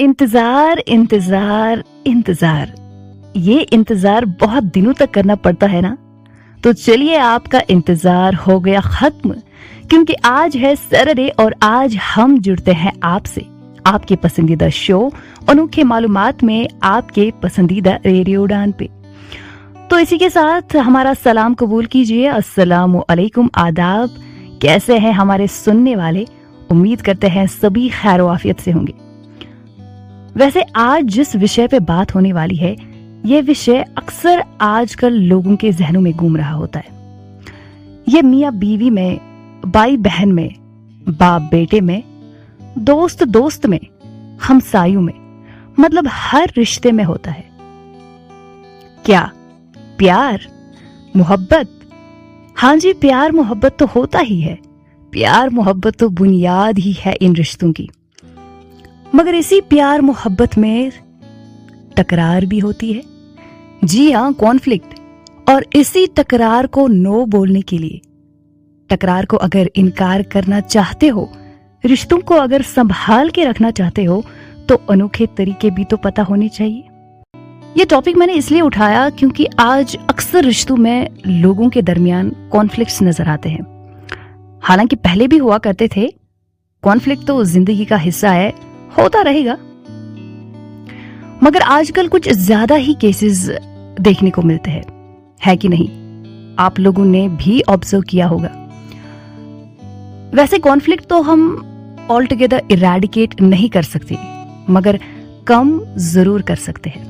इंतजार इंतजार इंतजार, ये इंतजार बहुत दिनों तक करना पड़ता है ना। तो चलिए, आपका इंतजार हो गया खत्म, क्योंकि आज है सैटरडे और आज हम जुड़ते हैं आपसे आपके पसंदीदा शो अनोखे मालूमात में, आपके पसंदीदा रेडियो उड़ान पे। तो इसी के साथ हमारा सलाम कबूल कीजिए। अस्सलाम वालेकुम, आदाब। कैसे हैं हमारे सुनने वाले? उम्मीद करते हैं सभी खैर आफियत से होंगे। वैसे आज जिस विषय पे बात होने वाली है, ये विषय अक्सर आजकल लोगों के जहनों में घूम रहा होता है। ये मियाँ बीवी में, भाई बहन में, बाप बेटे में, दोस्त दोस्त में, हमसायों में, मतलब हर रिश्ते में होता है। क्या प्यार मोहब्बत? हाँ जी, प्यार मोहब्बत तो होता ही है। प्यार मोहब्बत तो बुनियाद ही है इन रिश्तों की। मगर इसी प्यार मोहब्बत में टकरार भी होती है। जी हाँ, कॉन्फ्लिक्ट। और इसी टकरार को नो बोलने के लिए, टकरार को अगर इनकार करना चाहते हो, रिश्तों को अगर संभाल के रखना चाहते हो, तो अनोखे तरीके भी तो पता होने चाहिए। ये टॉपिक मैंने इसलिए उठाया क्योंकि आज अक्सर रिश्तों में लोगों के दरमियान कॉन्फ्लिक्ट्स नजर आते हैं। हालांकि पहले भी हुआ करते थे। कॉन्फ्लिक्ट तो जिंदगी का हिस्सा है, होता रहेगा। मगर आजकल कुछ ज्यादा ही केसेस देखने को मिलते हैं, है कि नहीं? आप लोगों ने भी ऑब्जर्व किया होगा। वैसे कॉन्फ्लिक्ट तो हम ऑल टुगेदर इरेडिकेट नहीं कर सकते, मगर कम जरूर कर सकते हैं।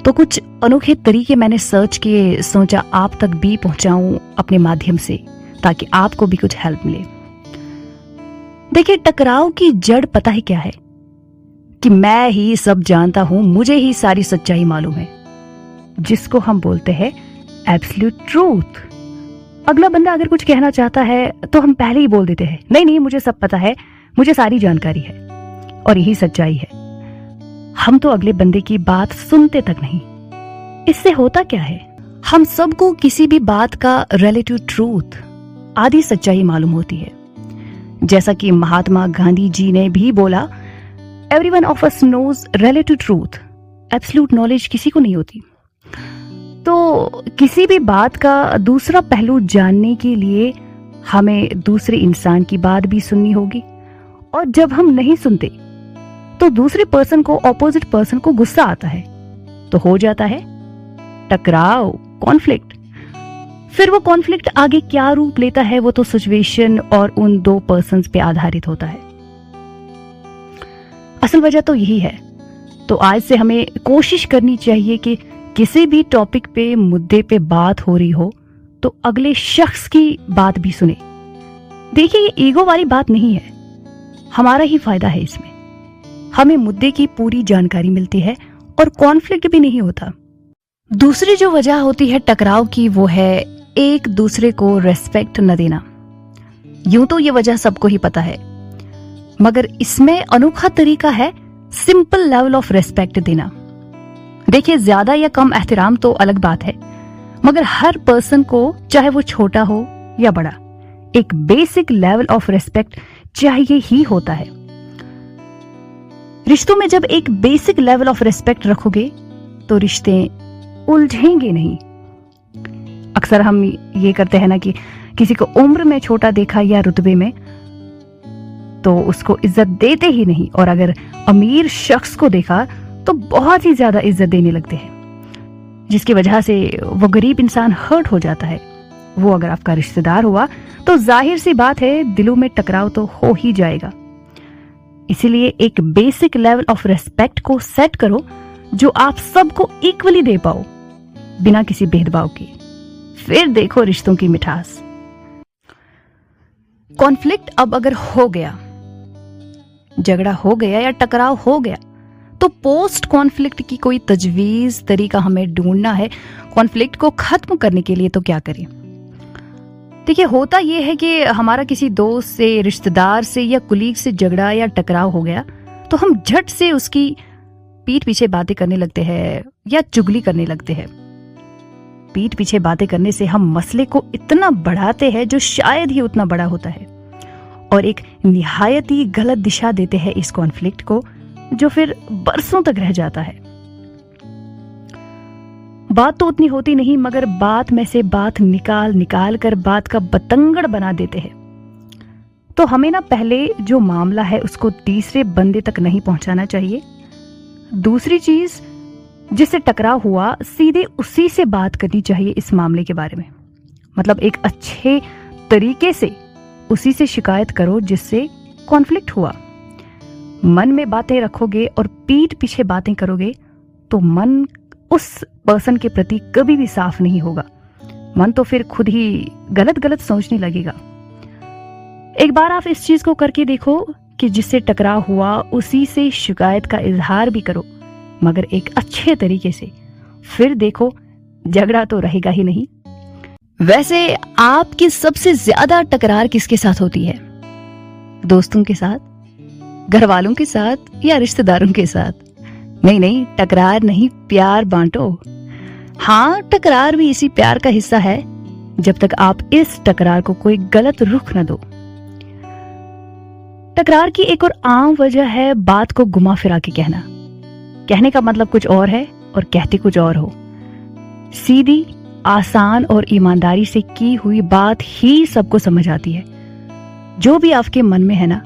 तो कुछ अनोखे तरीके मैंने सर्च किए, सोचा आप तक भी पहुंचाऊं अपने माध्यम से, ताकि आपको भी कुछ हेल्प मिले। देखिए, टकराव की जड़ पता है क्या है? कि मैं ही सब जानता हूं, मुझे ही सारी सच्चाई मालूम है, जिसको हम बोलते हैं एब्सोल्यूट ट्रूथ। अगला बंदा अगर कुछ कहना चाहता है तो हम पहले ही बोल देते हैं, नहीं नहीं, मुझे सब पता है, मुझे सारी जानकारी है और यही सच्चाई है। हम तो अगले बंदे की बात सुनते तक नहीं। इससे होता क्या है? हम सबको किसी भी बात का रिलेटिव ट्रूथ, आधी सच्चाई मालूम होती है। जैसा कि महात्मा गांधी जी ने भी बोला, everyone of us knows relative truth, absolute knowledge किसी को नहीं होती। तो किसी भी बात का दूसरा पहलू जानने के लिए हमें दूसरे इंसान की बात भी सुननी होगी, और जब हम नहीं सुनते तो दूसरे पर्सन को, ऑपोजिट पर्सन को गुस्सा आता है, तो हो जाता है टकराव, कॉन्फ्लिक्ट। फिर वो कॉन्फ्लिक्ट आगे क्या रूप लेता है, वो तो सिचुएशन और उन दो पर्सन्स पे आधारित होता है। असल वजह तो यही है। तो आज से हमें कोशिश करनी चाहिए कि किसी भी टॉपिक पे, मुद्दे पे बात हो रही हो तो अगले शख्स की बात भी सुने। देखिए, ये ईगो वाली बात नहीं है, हमारा ही फायदा है इसमें। हमें मुद्दे की पूरी जानकारी मिलती है और कॉन्फ्लिक्ट भी नहीं होता। दूसरी जो वजह होती है टकराव की, वो है एक दूसरे को रेस्पेक्ट न देना। यूं तो ये वजह सबको ही पता है, मगर इसमें अनोखा तरीका है सिंपल लेवल ऑफ रेस्पेक्ट देना। देखिए, ज्यादा या कम एहतराम तो अलग बात है, मगर हर पर्सन को, चाहे वो छोटा हो या बड़ा, एक बेसिक लेवल ऑफ रेस्पेक्ट चाहिए ही होता है। रिश्तों में जब एक बेसिक लेवल ऑफ रेस्पेक्ट रखोगे तो रिश्ते उलझेंगे नहीं। अक्सर हम ये करते हैं ना कि किसी को उम्र में छोटा देखा या रुतबे में, तो उसको इज्जत देते ही नहीं, और अगर अमीर शख्स को देखा तो बहुत ही ज्यादा इज्जत देने लगते हैं, जिसकी वजह से वो गरीब इंसान हर्ट हो जाता है। वो अगर आपका रिश्तेदार हुआ तो जाहिर सी बात है, दिलों में टकराव तो हो ही जाएगा। इसीलिए एक बेसिक लेवल ऑफ रेस्पेक्ट को सेट करो, जो आप सबको इक्वली दे पाओ, बिना किसी भेदभाव के। फिर देखो रिश्तों की मिठास। कॉन्फ्लिक्ट अब अगर हो गया, झगड़ा हो गया या टकराव हो गया, तो पोस्ट कॉन्फ्लिक्ट की कोई तजवीज, तरीका हमें ढूंढना है कॉन्फ्लिक्ट को खत्म करने के लिए। तो क्या करें? देखिए, होता यह है कि हमारा किसी दोस्त से, रिश्तेदार से या कुलीग से झगड़ा या टकराव हो गया, तो हम झट से उसकी पीठ पीछे बातें करने लगते हैं या चुगली करने लगते हैं। पीठ पीछे बातें करने से हम मसले को इतना बढ़ाते हैं जो शायद ही उतना बड़ा होता है, और एक निहायत ही गलत दिशा देते हैं इस कॉन्फ्लिक्ट को, जो फिर बरसों तक रह जाता है। बात तो उतनी होती नहीं, मगर बात में से बात निकाल निकाल कर बात का बतंगड़ बना देते हैं। तो हमें ना पहले जो मामला है उसको तीसरे बंदे तक नहीं पहुंचाना चाहिए। दूसरी चीज, जिससे टकराव हुआ सीधे उसी से बात करनी चाहिए इस मामले के बारे में। मतलब एक अच्छे तरीके से उसी से शिकायत करो जिससे कॉन्फ्लिक्ट हुआ। मन में बातें रखोगे और पीठ पीछे बातें करोगे तो मन उस पर्सन के प्रति कभी भी साफ नहीं होगा। मन तो फिर खुद ही गलत गलत सोचने लगेगा। एक बार आप इस चीज को करके देखो कि जिससे टकराव हुआ उसी से शिकायत का इजहार भी करो, मगर एक अच्छे तरीके से। फिर देखो झगड़ा तो रहेगा ही नहीं। वैसे आपकी सबसे ज्यादा टकरार किसके साथ होती है? दोस्तों के साथ, घर वालों के साथ या रिश्तेदारों के साथ? नहीं नहीं, टकरार नहीं, प्यार बांटो। हाँ, टकरार भी इसी प्यार का हिस्सा है, जब तक आप इस टकरार को कोई गलत रुख न दो। टकरार की एक और आम वजह है बात को घुमा फिरा के कहना। कहने का मतलब कुछ और है और कहते कुछ और हो। सीधी, आसान और ईमानदारी से की हुई बात ही सबको समझ आती है। जो भी आपके मन में है ना,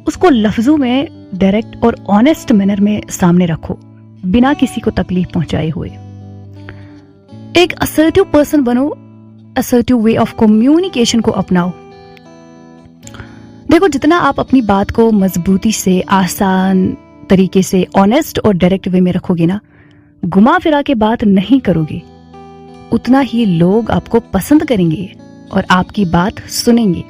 उसको लफ्जों में डायरेक्ट और ऑनेस्ट मैनर में सामने रखो, बिना किसी को तकलीफ पहुंचाए हुए। एक असर्टिव पर्सन बनो, असर्टिव वे ऑफ कम्युनिकेशन को अपनाओ। देखो, जितना आप अपनी बात को मजबूती से, आसान तरीके से, ऑनेस्ट और डायरेक्ट वे में रखोगे ना, घुमा फिरा के बात नहीं करोगे, उतना ही लोग आपको पसंद करेंगे और आपकी बात सुनेंगे।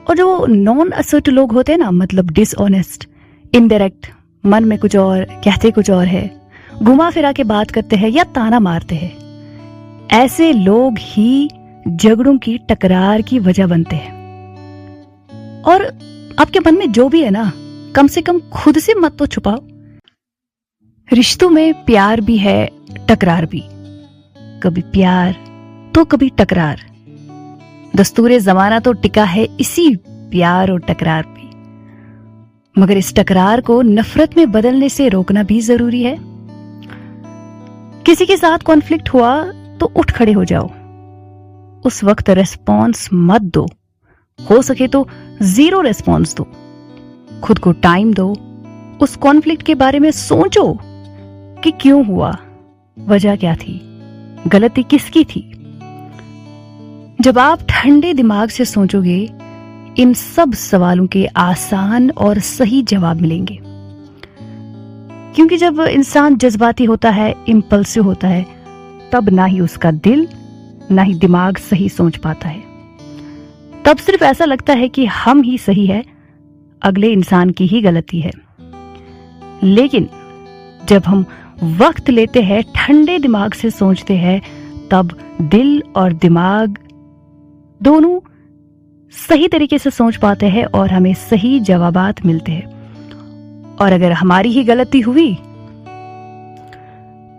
और जो नॉन असर्टिव लोग होते हैं ना, मतलब डिसऑनेस्ट, इनडायरेक्ट, मन में कुछ और कहते कुछ और है, घुमा फिरा के बात करते हैं या ताना मारते हैं, ऐसे लोग ही झगड़ों की, टकरार की वजह बनते हैं। और आपके मन में जो भी है ना, कम से कम खुद से मत तो छुपाओ। रिश्तों में प्यार भी है, टकरार भी। कभी प्यार तो कभी टकरार। दस्तूरे जमाना तो टिका है इसी प्यार और टकरार पे। मगर इस टकरार को नफरत में बदलने से रोकना भी जरूरी है। किसी के साथ कॉन्फ्लिक्ट हुआ तो उठ खड़े हो जाओ। उस वक्त रेस्पॉन्स मत दो, हो सके तो 0 रेस्पॉन्स दो। खुद को टाइम दो, उस कॉन्फ्लिक्ट के बारे में सोचो कि क्यों हुआ, वजह क्या थी, गलती किसकी थी। जब आप ठंडे दिमाग से सोचोगे, इन सब सवालों के आसान और सही जवाब मिलेंगे। क्योंकि जब इंसान जज्बाती होता है, इम्पल्सिव होता है, तब ना ही उसका दिल ना ही दिमाग सही सोच पाता है। तब सिर्फ ऐसा लगता है कि हम ही सही है, अगले इंसान की ही गलती है। लेकिन जब हम वक्त लेते हैं, ठंडे दिमाग से सोचते हैं, तब दिल और दिमाग दोनों सही तरीके से सोच पाते हैं और हमें सही जवाबात मिलते हैं। और अगर हमारी ही गलती हुई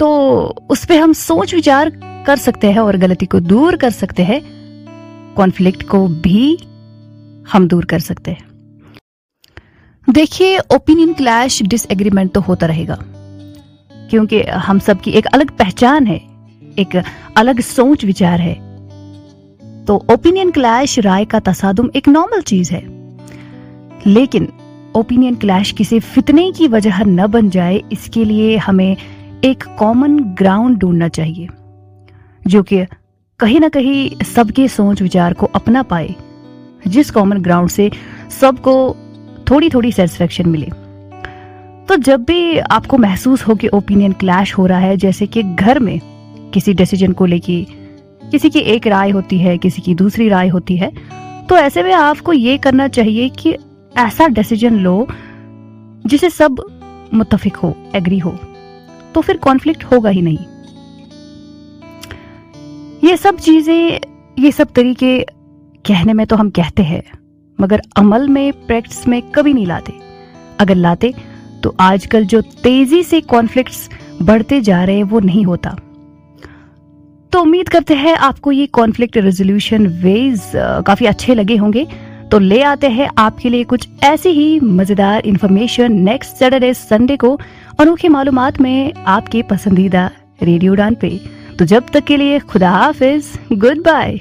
तो उस पे हम सोच विचार कर सकते हैं और गलती को दूर कर सकते हैं। कॉन्फ्लिक्ट को भी हम दूर कर सकते हैं। देखिए, ओपिनियन क्लैश, डिसएग्रीमेंट तो होता रहेगा, क्योंकि हम सबकी एक अलग पहचान है, एक अलग सोच विचार है। तो ओपिनियन क्लैश, राय का तसादुम एक नॉर्मल चीज है। लेकिन ओपिनियन क्लैश किसी फितने की वजह न बन जाए, इसके लिए हमें एक कॉमन ग्राउंड ढूंढना चाहिए, जो कि कहीं ना कहीं सबके सोच विचार को अपना पाए, जिस कॉमन ग्राउंड से सबको थोड़ी थोड़ी सेटिस्फेक्शन मिले। तो जब भी आपको महसूस हो कि ओपिनियन क्लैश हो रहा है, जैसे कि घर में किसी डिसीजन को लेके किसी की एक राय होती है, किसी की दूसरी राय होती है, तो ऐसे में आपको ये करना चाहिए कि ऐसा डिसीजन लो जिसे सब मुत्तफिक हो, एग्री हो, तो फिर कॉन्फ्लिक्ट होगा ही नहीं। ये सब चीजें, ये सब तरीके कहने में तो हम कहते हैं, मगर अमल में, प्रैक्टिस में कभी नहीं लाते। अगर लाते तो आजकल जो तेजी से कॉन्फ्लिक्ट्स बढ़ते जा रहे हैं वो नहीं होता। तो उम्मीद करते हैं आपको ये कॉन्फ्लिक्ट रेजोल्यूशन वेज काफी अच्छे लगे होंगे। तो ले आते हैं आपके लिए कुछ ऐसी ही मजेदार इंफॉर्मेशन नेक्स्ट सैटरडे संडे को अनोखी मालूमात में आपके पसंदीदा रेडियो उड़ान पे। तो जब तक के लिए खुदा हाफिज, गुड बाय।